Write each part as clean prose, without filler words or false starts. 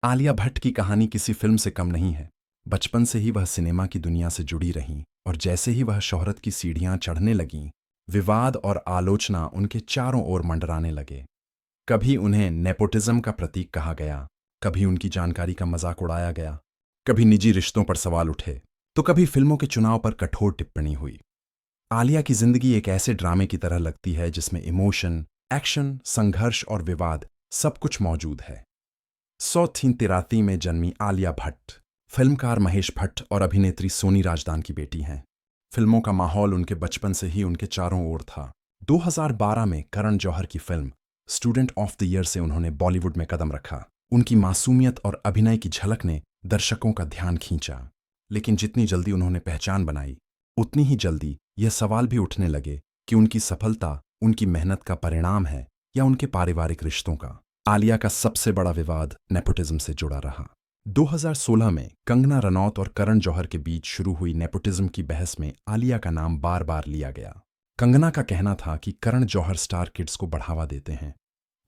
आलिया भट्ट की कहानी किसी फिल्म से कम नहीं है। बचपन से ही वह सिनेमा की दुनिया से जुड़ी रहीं और जैसे ही वह शोहरत की सीढ़ियां चढ़ने लगीं, विवाद और आलोचना उनके चारों ओर मंडराने लगे। कभी उन्हें नेपोटिज्म का प्रतीक कहा गया, कभी उनकी जानकारी का मजाक उड़ाया गया, कभी निजी रिश्तों पर सवाल उठे, तो कभी फिल्मों के चुनाव पर कठोर टिप्पणी हुई। आलिया की जिंदगी एक ऐसे ड्रामे की तरह लगती है जिसमें इमोशन, एक्शन, संघर्ष और विवाद सब कुछ मौजूद है। 1933 में जन्मी आलिया भट्ट फिल्मकार महेश भट्ट और अभिनेत्री सोनी राजदान की बेटी हैं। फिल्मों का माहौल उनके बचपन से ही उनके चारों ओर था। 2012 में करण जौहर की film student of the year से उन्होंने बॉलीवुड में कदम रखा। उनकी मासूमियत और अभिनय की झलक ने दर्शकों का ध्यान खींचा। लेकिन जितनी जल्दी उन्होंने पहचान बनाई, उतनी ही जल्दी यह सवाल भी उठने लगे कि उनकी सफलता उनकी मेहनत का परिणाम है या उनके पारिवारिक रिश्तों का। आलिया का सबसे बड़ा विवाद नेपोटिज्म से जुड़ा रहा। 2016 में कंगना रनौत और करण जौहर के बीच शुरू हुई नेपोटिज्म की बहस में आलिया का नाम बार बार लिया गया। कंगना का कहना था कि करण जौहर स्टार किड्स को बढ़ावा देते हैं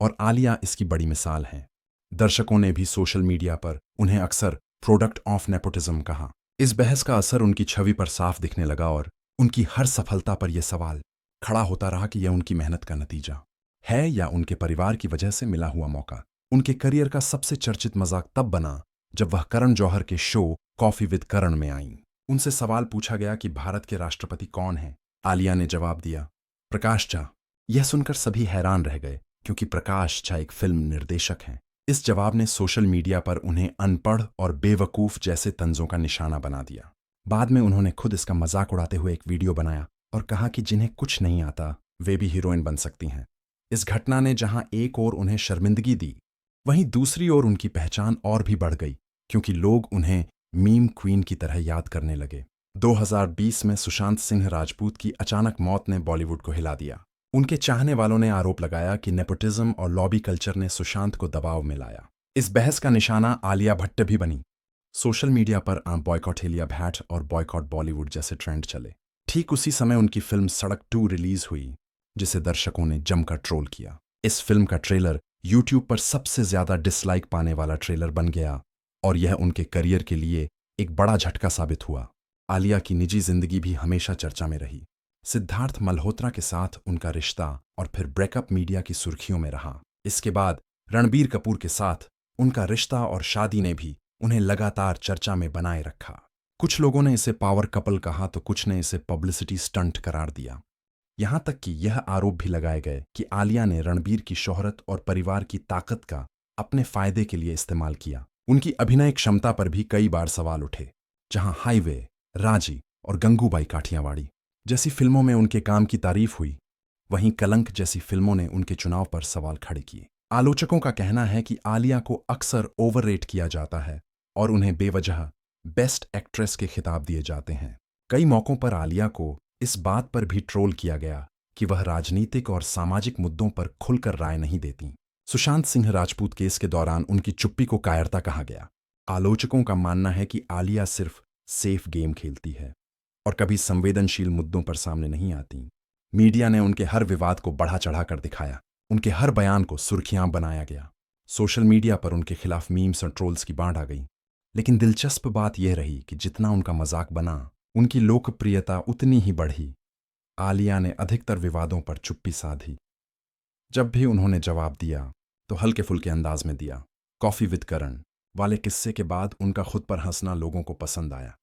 और आलिया इसकी बड़ी मिसाल हैं। दर्शकों ने भी सोशल मीडिया पर उन्हें अक्सर प्रोडक्ट ऑफ नेपोटिज्म कहा। इस बहस का असर उनकी छवि पर साफ दिखने लगा और उनकी हर सफलता पर यह सवाल खड़ा होता रहा कि यह उनकी मेहनत का नतीजा है या उनके परिवार की वजह से मिला हुआ मौका। उनके करियर का सबसे चर्चित मजाक तब बना जब वह करण जौहर के शो कॉफी विद करण में आईं। उनसे सवाल पूछा गया कि भारत के राष्ट्रपति कौन हैं। आलिया ने जवाब दिया, प्रकाश झा। यह सुनकर सभी हैरान रह गए क्योंकि प्रकाश झा एक फिल्म निर्देशक हैं। इस जवाब ने सोशल मीडिया पर उन्हें अनपढ़ और बेवकूफ जैसे तंजों का निशाना बना दिया। बाद में उन्होंने खुद इसका मजाक उड़ाते हुए एक वीडियो बनाया और कहा कि जिन्हें कुछ नहीं आता वे भी हीरोइन बन सकती हैं। इस घटना ने जहां एक ओर उन्हें शर्मिंदगी दी, वहीं दूसरी ओर उनकी पहचान और भी बढ़ गई क्योंकि लोग उन्हें मीम क्वीन की तरह याद करने लगे। 2020 में सुशांत सिंह राजपूत की अचानक मौत ने बॉलीवुड को हिला दिया। उनके चाहने वालों ने आरोप लगाया कि नेपोटिज्म और लॉबी कल्चर ने सुशांत को दबाव में लाया। इस बहस का निशाना आलिया भट्ट भी बनी। सोशल मीडिया पर बॉयकॉट एलिया भट्ट और बॉयकॉट बॉलीवुड जैसे ट्रेंड चले। ठीक उसी समय उनकी फिल्म सड़क 2 रिलीज हुई, जिसे दर्शकों ने जमकर ट्रोल किया। इस फिल्म का ट्रेलर यूट्यूब पर सबसे ज्यादा डिसलाइक पाने वाला ट्रेलर बन गया और यह उनके करियर के लिए एक बड़ा झटका साबित हुआ। आलिया की निजी जिंदगी भी हमेशा चर्चा में रही। सिद्धार्थ मल्होत्रा के साथ उनका रिश्ता और फिर ब्रेकअप मीडिया की सुर्खियों में रहा। इसके बाद रणबीर कपूर के साथ उनका रिश्ता और शादी ने भी उन्हें लगातार चर्चा में बनाए रखा। कुछ लोगों ने इसे पावर कपल कहा तो कुछ ने इसे पब्लिसिटी स्टंट करार दिया। यहां तक कि यह आरोप भी लगाए गए कि आलिया ने रणबीर की शोहरत और परिवार की ताकत का अपने फायदे के लिए इस्तेमाल किया। उनकी अभिनय क्षमता पर भी कई बार सवाल उठे। जहां हाईवे, राजी और गंगूबाई काठियावाड़ी जैसी फिल्मों में उनके काम की तारीफ हुई, वहीं कलंक जैसी फिल्मों ने उनके चुनाव पर सवाल खड़े किए। आलोचकों का कहना है कि आलिया को अक्सर ओवररेट किया जाता है और उन्हें बेवजह बेस्ट एक्ट्रेस के खिताब दिए जाते हैं। कई मौकों पर आलिया को इस बात पर भी ट्रोल किया गया कि वह राजनीतिक और सामाजिक मुद्दों पर खुलकर राय नहीं देती। सुशांत सिंह राजपूत केस के दौरान उनकी चुप्पी को कायरता कहा गया। आलोचकों का मानना है कि आलिया सिर्फ सेफ गेम खेलती है और कभी संवेदनशील मुद्दों पर सामने नहीं आती। मीडिया ने उनके हर विवाद को बढ़ा चढ़ाकर दिखाया। उनके हर बयान को सुर्खियां बनाया गया। सोशल मीडिया पर उनके खिलाफ मीम्स और ट्रोल्स की बाढ़ आ गई। लेकिन दिलचस्प बात यह रही कि जितना उनका मजाक बना, उनकी लोकप्रियता उतनी ही बढ़ी। आलिया ने अधिकतर विवादों पर चुप्पी साधी। जब भी उन्होंने जवाब दिया तो हल्के फुल्के अंदाज में दिया। कॉफी विद करण वाले किस्से के बाद उनका खुद पर हंसना लोगों को पसंद आया।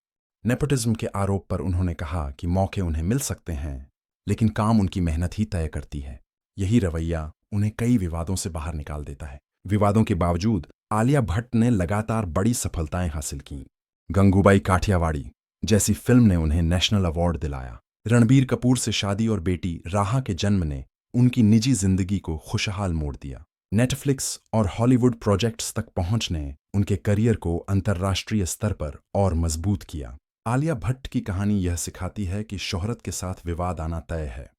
नेपोटिज्म के आरोप पर उन्होंने कहा कि मौके उन्हें मिल सकते हैं, लेकिन काम उनकी मेहनत ही तय करती है। यही रवैया उन्हें कई विवादों से बाहर निकाल देता है। विवादों के बावजूद आलिया भट्ट ने लगातार बड़ी सफलताएं हासिल कीं। गंगूबाई काठियावाड़ी जैसी फिल्म ने उन्हें नेशनल अवार्ड दिलाया। रणबीर कपूर से शादी और बेटी राहा के जन्म ने उनकी निजी जिंदगी को खुशहाल मोड़ दिया। नेटफ्लिक्स और हॉलीवुड प्रोजेक्ट्स तक पहुंच ने उनके करियर को अंतर्राष्ट्रीय स्तर पर और मजबूत किया। आलिया भट्ट की कहानी यह सिखाती है कि शोहरत के साथ विवाद आना तय है।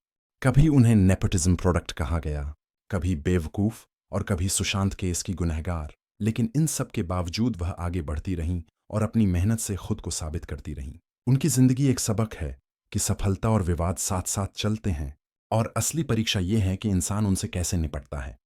कभी उन्हें नेपोटिज्म प्रोडक्ट कहा गया, कभी बेवकूफ और कभी सुशांत केस की गुनहगार, लेकिन इन सब के बावजूद वह आगे बढ़ती रहीं और अपनी मेहनत से खुद को साबित करती रहीं। उनकी जिंदगी एक सबक है कि सफलता और विवाद साथ साथ चलते हैं और असली परीक्षा ये है कि इंसान उनसे कैसे निपटता है।